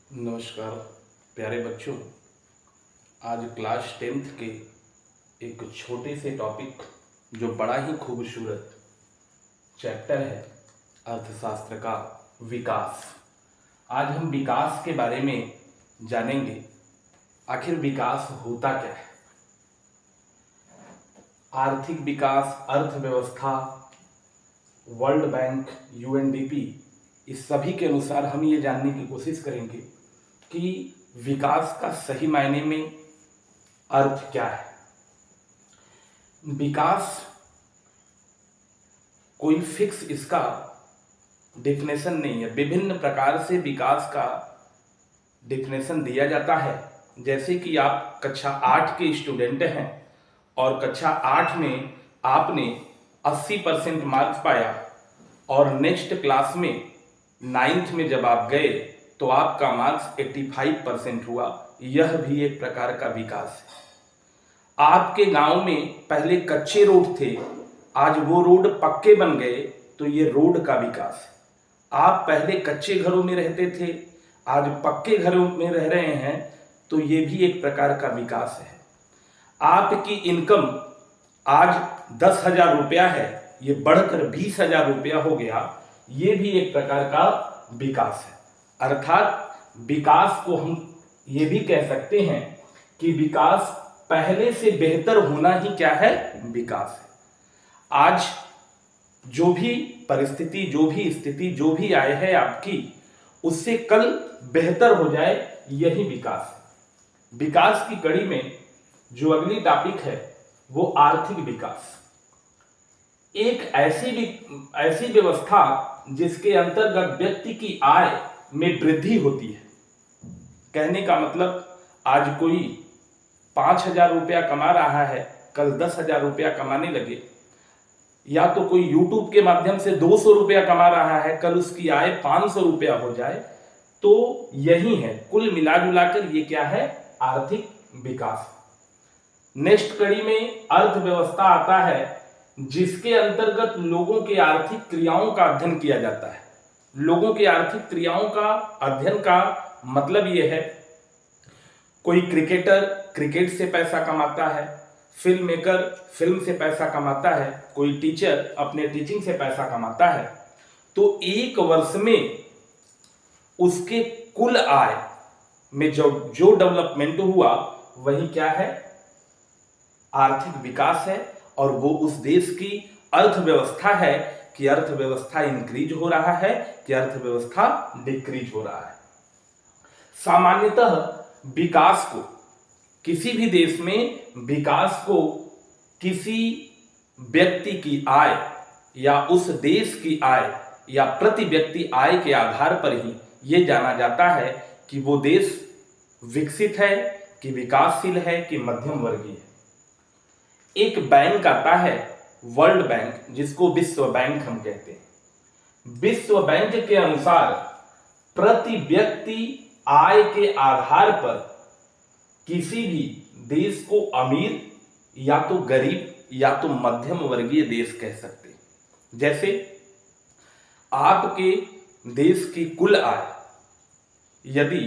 नमस्कार प्यारे बच्चों। आज क्लास 10th के एक छोटे से टॉपिक जो बड़ा ही खूबसूरत चैप्टर है अर्थशास्त्र का विकास। आज हम विकास के बारे में जानेंगे। आखिर विकास होता क्या है? आर्थिक विकास, अर्थव्यवस्था, वर्ल्ड बैंक, यूएनडीपी, इस सभी के अनुसार हम ये जानने की कोशिश करेंगे कि विकास का सही मायने में अर्थ क्या है। विकास कोई फिक्स इसका डेफिनेशन नहीं है। विभिन्न प्रकार से विकास का डेफिनेशन दिया जाता है। जैसे कि आप कक्षा 8 के स्टूडेंट हैं और कक्षा 8 में आपने 80% मार्क्स पाया और नेक्स्ट क्लास में 9th में जब आप गए तो आपका मार्क्स 85% हुआ। यह भी एक प्रकार का विकास है। आपके गांव में पहले कच्चे रोड थे, आज वो रोड पक्के बन गए, तो ये रोड का विकास है। आप पहले कच्चे घरों में रहते थे, आज पक्के घरों में रह रहे हैं, तो ये भी एक प्रकार का विकास है। आपकी इनकम आज 10,000 रुपया है, ये बढ़कर 20,000 रुपया हो गया, ये भी एक प्रकार का विकास है। अर्थात विकास को हम ये भी कह सकते हैं कि विकास पहले से बेहतर होना ही क्या है? विकास है। आज जो भी परिस्थिति, जो भी स्थिति, जो भी आय है आपकी, उससे कल बेहतर हो जाए, यही विकास है। विकास की कड़ी में जो अगली टॉपिक है वो आर्थिक विकास। एक ऐसी व्यवस्था जिसके अंतर्गत व्यक्ति की आय में वृद्धि होती है। कहने का मतलब, आज कोई 5,000 रुपया कमा रहा है, कल 10,000 रुपया कमाने लगे, या तो कोई यूट्यूब के माध्यम से 200 रुपया कमा रहा है, कल उसकी आय 500 रुपया हो जाए, तो यही है कुल मिला जुलाकर ये क्या है? आर्थिक विकास। नेक्स्ट कड़ी में अर्थव्यवस्था आता है, जिसके अंतर्गत लोगों के आर्थिक क्रियाओं का अध्ययन किया जाता है। लोगों के आर्थिक क्रियाओं का अध्ययन का मतलब यह है, कोई क्रिकेटर क्रिकेट से पैसा कमाता है, फिल्म मेकर फिल्म से पैसा कमाता है, कोई टीचर अपने टीचिंग से पैसा कमाता है, तो एक वर्ष में उसके कुल आय में जो डेवलपमेंट हुआ वही क्या है? आर्थिक विकास है। और वो उस देश की अर्थव्यवस्था है कि अर्थव्यवस्था इंक्रीज हो रहा है कि अर्थव्यवस्था डिक्रीज हो रहा है। सामान्यतः विकास को, किसी भी देश में विकास को किसी व्यक्ति की आय या उस देश की आय या प्रति व्यक्ति आय के आधार पर ही यह जाना जाता है कि वो देश विकसित है कि विकासशील है कि मध्यम वर्गीय है। एक बैंक आता है वर्ल्ड बैंक, जिसको विश्व बैंक हम कहते हैं। विश्व बैंक के अनुसार प्रति व्यक्ति आय के आधार पर किसी भी देश को अमीर या तो गरीब या तो मध्यम वर्गीय देश कह सकते हैं। जैसे आपके देश की कुल आय यदि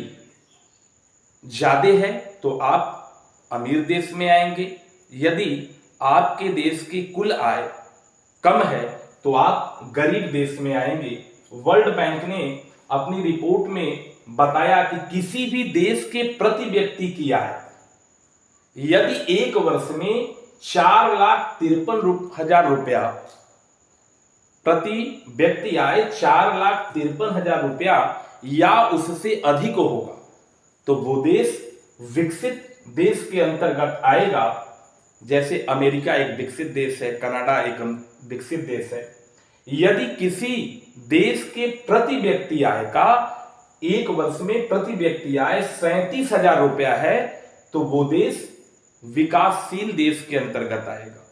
ज्यादा है तो आप अमीर देश में आएंगे, यदि आपके देश की कुल आय कम है तो आप गरीब देश में आएंगे। वर्ल्ड बैंक ने अपनी रिपोर्ट में बताया कि किसी भी देश के प्रति व्यक्ति की आय यदि एक वर्ष में 4,53,000 रुपया, प्रति व्यक्ति आय 4,53,000 रुपया या उससे अधिक होगा, तो वो देश विकसित देश के अंतर्गत आएगा। जैसे अमेरिका एक विकसित देश है, कनाडा एक विकसित देश है। यदि किसी देश के प्रति व्यक्ति आय का एक वर्ष में प्रति व्यक्ति आय 37,000 रुपया है, तो वो देश विकासशील देश के अंतर्गत आएगा।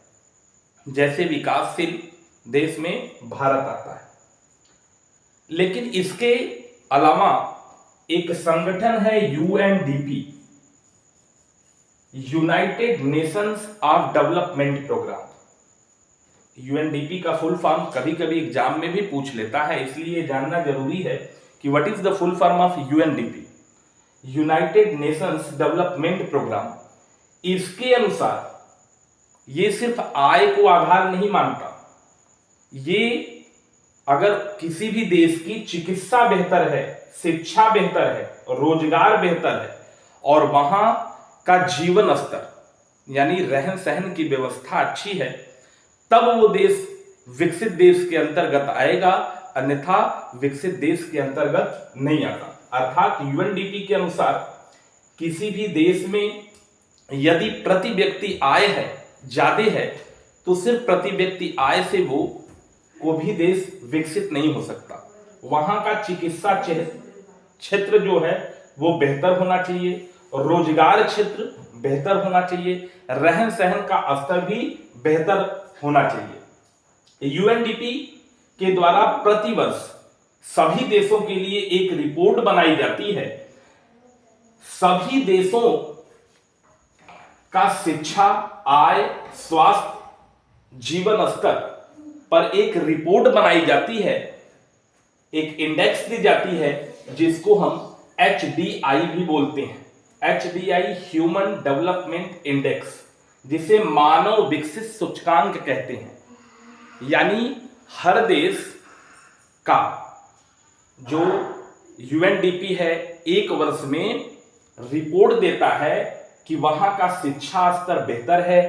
जैसे विकासशील देश में भारत आता है। लेकिन इसके अलावा एक संगठन है UNDP, united nations of development programme. UNDP का फुल फॉर्म कभी कभी एग्जाम में भी पूछ लेता है, इसलिए जानना जरूरी है कि what is the full form of UNDP. United nations development programme, इसके अनुसार ये सिर्फ आय को आधार नहीं मानता, ये अगर किसी भी देश की चिकित्सा बेहतर है, शिक्षा बेहतर है, रोजगार बेहतर है और वहां का जीवन स्तर यानी रहन सहन की व्यवस्था अच्छी है, तब वो देश विकसित देश के अंतर्गत आएगा, अन्यथा विकसित देश के अंतर्गत नहीं आता। अर्थात यूएनडीपी के अनुसार किसी भी देश में यदि प्रति व्यक्ति आय है, ज्यादा है, तो सिर्फ प्रति व्यक्ति आय से वो भी देश विकसित नहीं हो सकता। वहां का चिकित्सा क्षेत्र जो है वो बेहतर होना चाहिए, रोजगार क्षेत्र बेहतर होना चाहिए, रहन सहन का स्तर भी बेहतर होना चाहिए। यूएनडीपी के द्वारा प्रतिवर्ष सभी देशों के लिए एक रिपोर्ट बनाई जाती है। सभी देशों का शिक्षा, आय, स्वास्थ्य, जीवन स्तर पर एक रिपोर्ट बनाई जाती है, एक इंडेक्स दी जाती है जिसको हम HDI भी बोलते हैं। HDI ह्यूमन डेवलपमेंट इंडेक्स, जिसे मानव विकसित सूचकांक कहते हैं। यानी हर देश का जो यूएनडीपी है एक वर्ष में रिपोर्ट देता है कि वहां का शिक्षा स्तर बेहतर है,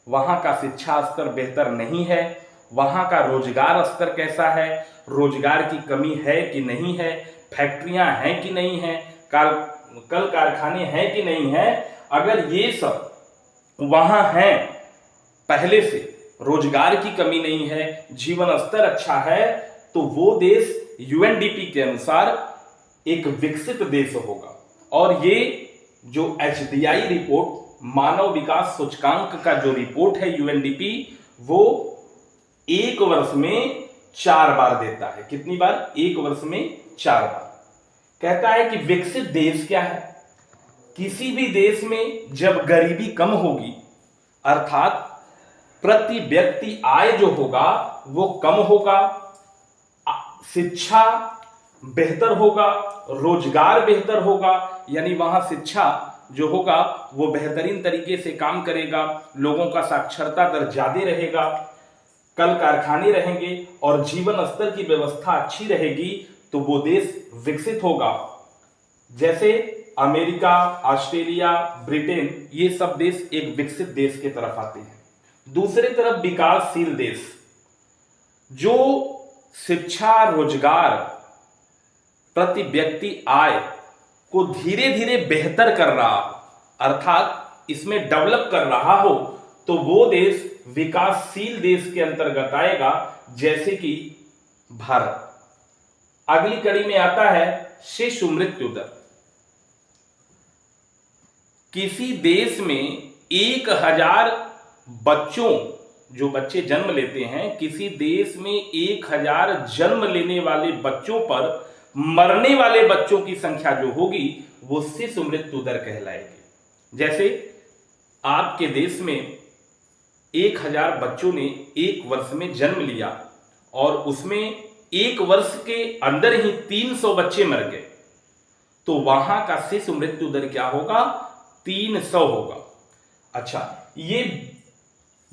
वहां का शिक्षा स्तर बेहतर नहीं है, वहां का रोजगार स्तर कैसा है, रोजगार की कमी है कि नहीं है, फैक्ट्रियां हैं कि नहीं है, कल कारखाने हैं कि नहीं है। अगर ये सब वहां हैं, पहले से रोजगार की कमी नहीं है, जीवन स्तर अच्छा है, तो वो देश यूएनडीपी के अनुसार एक विकसित देश होगा। और ये जो HDI रिपोर्ट, मानव विकास सूचकांक का जो रिपोर्ट है यूएनडीपी, वो एक वर्ष में 4 बार देता है। कितनी बार? एक वर्ष में 4 बार। कहता है कि विकसित देश क्या है। किसी भी देश में जब गरीबी कम होगी, अर्थात प्रति व्यक्ति आय जो होगा वो कम होगा, शिक्षा बेहतर होगा, रोजगार बेहतर होगा, यानी वहां शिक्षा जो होगा वो बेहतरीन तरीके से काम करेगा, लोगों का साक्षरता दर ज्यादा रहेगा, कल कारखाने रहेंगे और जीवन स्तर की व्यवस्था अच्छी रहेगी, तो वो देश विकसित होगा। जैसे अमेरिका, ऑस्ट्रेलिया, ब्रिटेन, ये सब देश एक विकसित देश की तरफ आते हैं। दूसरी तरफ विकासशील देश, जो शिक्षा, रोजगार, प्रति व्यक्ति आय को धीरे धीरे बेहतर कर रहा, अर्थात इसमें डेवलप कर रहा हो, तो वो देश विकासशील देश के अंतर्गत आएगा, जैसे कि भारत। अगली कड़ी में आता है शिशु मृत्यु दर। किसी देश में 1000 बच्चों, जो बच्चे जन्म लेते हैं, किसी देश में 1000 जन्म लेने वाले बच्चों पर मरने वाले बच्चों की संख्या जो होगी वो शिशु मृत्यु दर कहलाएगी। जैसे आपके देश में 1000 बच्चों ने एक वर्ष में जन्म लिया और उसमें एक वर्ष के अंदर ही 300 बच्चे मर गए, तो वहां का शिशु मृत्यु दर क्या होगा? 300 होगा। अच्छा, ये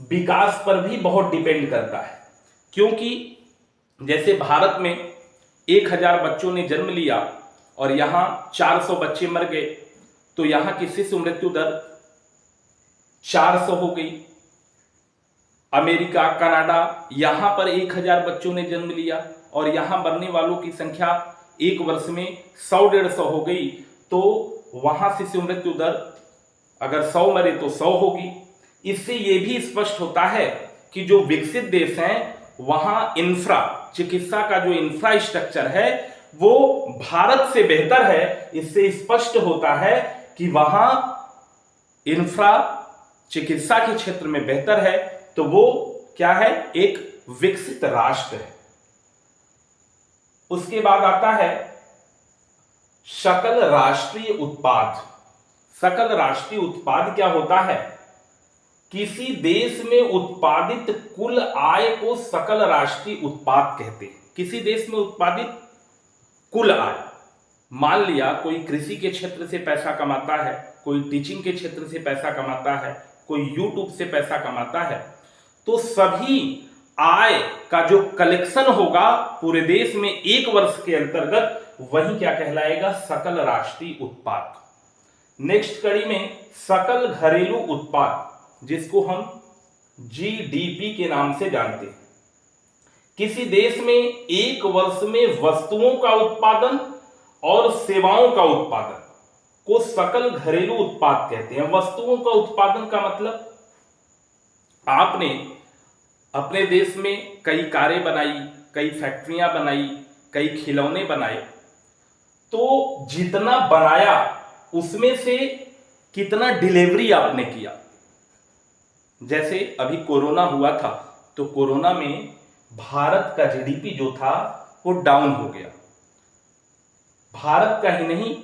विकास पर भी बहुत डिपेंड करता है, क्योंकि जैसे भारत में 1000 बच्चों ने जन्म लिया और यहां 400 बच्चे मर गए, तो यहां की शिशु मृत्यु दर 400 हो गई। अमेरिका, कनाडा, यहां पर 1000 बच्चों ने जन्म लिया और यहां मरने वालों की संख्या एक वर्ष में 100-150 हो गई, तो वहां शिशु मृत्यु दर अगर 100 मरे तो 100 होगी। इससे यह भी स्पष्ट होता है कि जो विकसित देश हैं वहां चिकित्सा का जो इंफ्रास्ट्रक्चर है वो भारत से बेहतर है। इससे स्पष्ट होता है कि वहां चिकित्सा के क्षेत्र में बेहतर है, तो वो क्या है? एक विकसित राष्ट्र है। उसके बाद आता है सकल राष्ट्रीय उत्पाद। सकल राष्ट्रीय उत्पाद क्या होता है? किसी देश में उत्पादित कुल आय को सकल राष्ट्रीय उत्पाद कहते हैं। किसी देश में उत्पादित कुल आय, मान लिया कोई कृषि के क्षेत्र से पैसा कमाता है, कोई टीचिंग के क्षेत्र से पैसा कमाता है, कोई यूट्यूब से पैसा कमाता है, तो सभी आय का जो कलेक्शन होगा पूरे देश में एक वर्ष के अंतर्गत, वही क्या कहलाएगा, सकल राष्ट्रीय उत्पाद। नेक्स्ट कड़ी में सकल घरेलू उत्पाद, जिसको हम जीडीपी के नाम से जानते हैं। किसी देश में एक वर्ष में वस्तुओं का उत्पादन और सेवाओं का उत्पादन को सकल घरेलू उत्पाद कहते हैं। वस्तुओं का उत्पादन का मतलब, आपने अपने देश में कई कारें बनाई, कई फैक्ट्रियां बनाई, कई खिलौने बनाए, तो जितना बनाया उसमें से कितना डिलीवरी आपने किया। जैसे अभी कोरोना हुआ था, तो कोरोना में भारत का जीडीपी जो था वो डाउन हो गया। भारत का ही नहीं,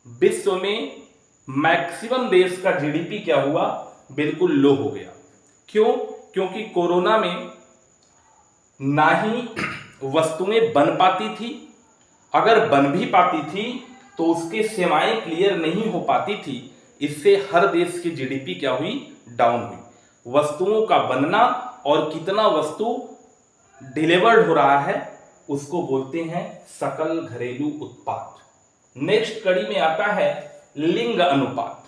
विश्व में मैक्सिमम देश का जीडीपी क्या हुआ, बिल्कुल लो हो गया। क्यों? क्योंकि कोरोना में ना ही वस्तुएं बन पाती थी, अगर बन भी पाती थी तो उसके सेवाएं क्लियर नहीं हो पाती थी। इससे हर देश की जीडीपी क्या हुई, डाउन हुई। वस्तुओं का बनना और कितना वस्तु डिलीवर्ड हो रहा है उसको बोलते हैं सकल घरेलू उत्पाद। नेक्स्ट कड़ी में आता है लिंग अनुपात।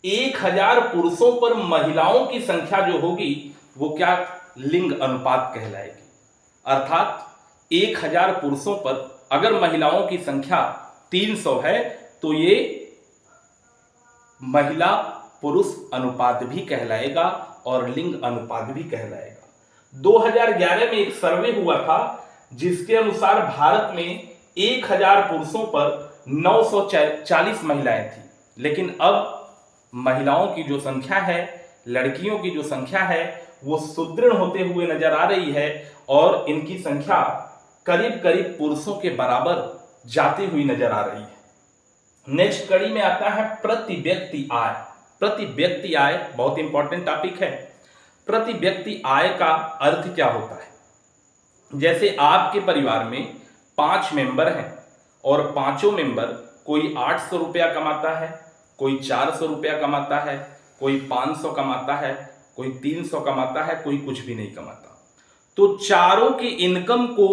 1000 पुरुषों पर महिलाओं की संख्या जो होगी वो क्या, लिंग अनुपात कहलाएगी। अर्थात 1000 पुरुषों पर अगर महिलाओं की संख्या 300 है तो ये महिला पुरुष अनुपात भी कहलाएगा और लिंग अनुपात भी कहलाएगा। 2011 में एक सर्वे हुआ था जिसके अनुसार भारत में 1000 पुरुषों पर 940 महिलाएं थी, लेकिन अब महिलाओं की जो संख्या है, लड़कियों की जो संख्या है, वो सुदृढ़ होते हुए नजर आ रही है और इनकी संख्या करीब करीब पुरुषों के बराबर जाती हुई नजर आ रही है। नेक्स्ट कड़ी में आता है प्रति व्यक्ति आय। प्रति व्यक्ति आय बहुत इंपॉर्टेंट टॉपिक है। प्रति व्यक्ति आय का अर्थ क्या होता है? जैसे आपके परिवार में 5 मेंबर हैं और पांचों मेंबर, कोई 800 रुपया कमाता है, कोई 400 रुपया कमाता है, कोई 500 कमाता है, कोई 300 कमाता है, कोई कुछ भी नहीं कमाता, तो चारों की इनकम को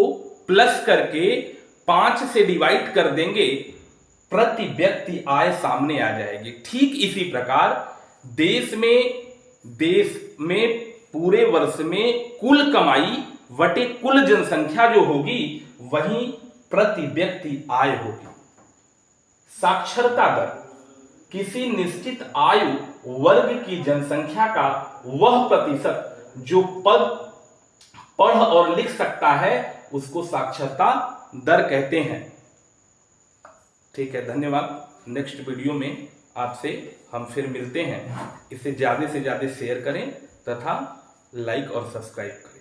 प्लस करके 5 से डिवाइड कर देंगे, प्रति व्यक्ति आय सामने आ जाएगी। ठीक इसी प्रकार देश में पूरे वर्ष में कुल कमाई वटे कुल जनसंख्या जो होगी वही प्रति व्यक्ति आय होगी। साक्षरता दर, किसी निश्चित आयु वर्ग की जनसंख्या का वह प्रतिशत जो पढ़ और लिख सकता है उसको साक्षरता दर कहते हैं। ठीक है, धन्यवाद। नेक्स्ट वीडियो में आपसे हम फिर मिलते हैं। इसे ज्यादा से ज्यादा शेयर करें तथा लाइक और सब्सक्राइब करें।